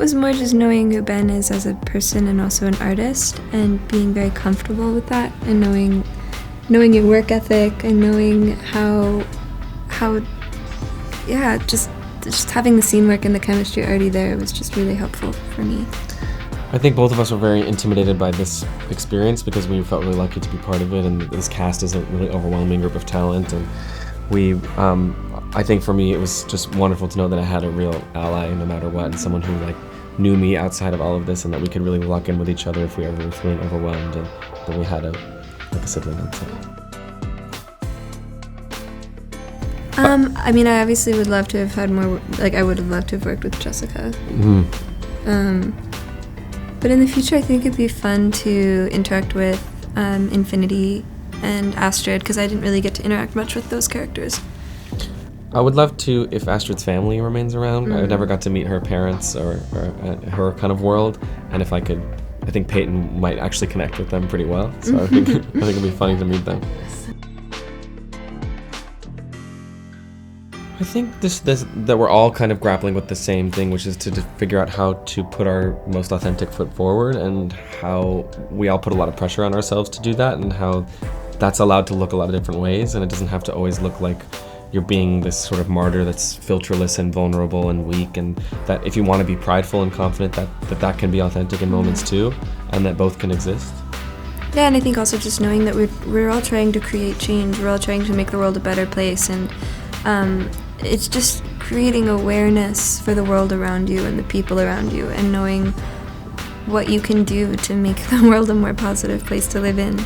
was more just knowing who Ben is as a person and also an artist, and being very comfortable with that, and knowing your work ethic, and knowing how just having the scene work and the chemistry already there was just really helpful for me. I think both of us were very intimidated by this experience because we felt really lucky to be part of it, and this cast is a really overwhelming group of talent, and we I think for me it was just wonderful to know that I had a real ally no matter what, and someone who like knew me outside of all of this, and that we could really lock in with each other if we ever were feeling overwhelmed, and that we had a sibling on set. I mean, I obviously would love to have had more, like, I would have loved to have worked with Jessica. Mm-hmm. But in the future, I think it'd be fun to interact with Infinity and Astrid, because I didn't really get to interact much with those characters. I would love to, if Astrid's family remains around. I never got to meet her parents or her kind of world, and if I could, I think Peyton might actually connect with them pretty well, so I think it'd be funny to meet them. I think this that we're all kind of grappling with the same thing, which is to figure out how to put our most authentic foot forward, and how we all put a lot of pressure on ourselves to do that, and how that's allowed to look a lot of different ways, and it doesn't have to always look like you're being this sort of martyr that's filterless and vulnerable and weak, and that if you want to be prideful and confident, that can be authentic in moments too, and that both can exist. Yeah, and I think also just knowing that we're all trying to create change, we're all trying to make the world a better place, and it's just creating awareness for the world around you and the people around you, and knowing what you can do to make the world a more positive place to live in.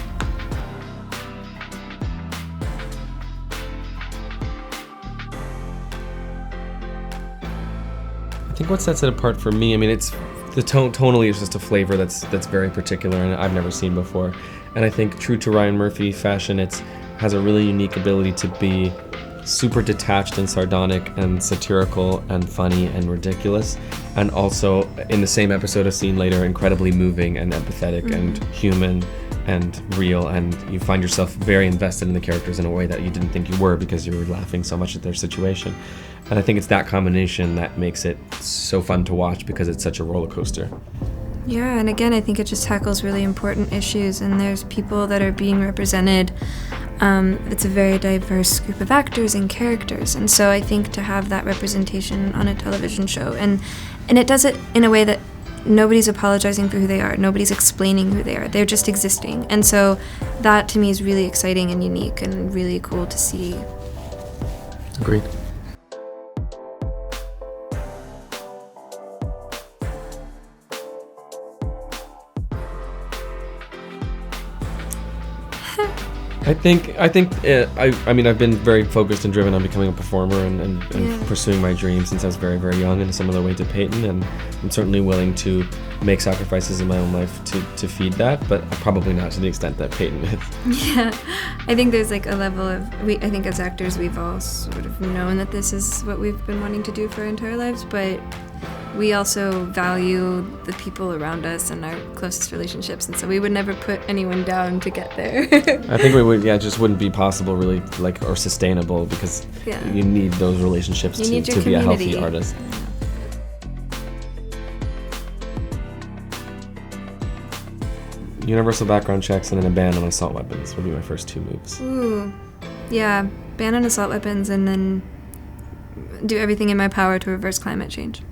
I think what sets it apart for me, I mean, it's the tonally is just a flavor that's very particular and I've never seen before. And I think true to Ryan Murphy fashion, it has a really unique ability to be super detached and sardonic and satirical and funny and ridiculous, and also in the same episode a scene later incredibly moving and empathetic and human and real, and you find yourself very invested in the characters in a way that you didn't think you were because you were laughing so much at their situation. And I think it's that combination that makes it so fun to watch, because it's such a roller coaster. Yeah, and again, I think it just tackles really important issues, and there's people that are being represented. It's a very diverse group of actors and characters, and so I think to have that representation on a television show, and it does it in a way that nobody's apologizing for who they are, nobody's explaining who they are, they're just existing. And so that to me is really exciting and unique and really cool to see. Agreed. I mean, I've been very focused and driven on becoming a performer and pursuing my dream since I was very, very young, in a similar way to Peyton, and I'm certainly willing to make sacrifices in my own life to feed that, but probably not to the extent that Peyton is. Yeah, I think there's like a level of, I think as actors we've all sort of known that this is what we've been wanting to do for our entire lives, but we also value the people around us and our closest relationships, and so we would never put anyone down to get there. I think we would, it just wouldn't be possible really, or sustainable, because you need those relationships to be a healthy artist. Universal background checks and then a ban on assault weapons would be my first two moves. Ooh, yeah, ban on assault weapons, and then do everything in my power to reverse climate change.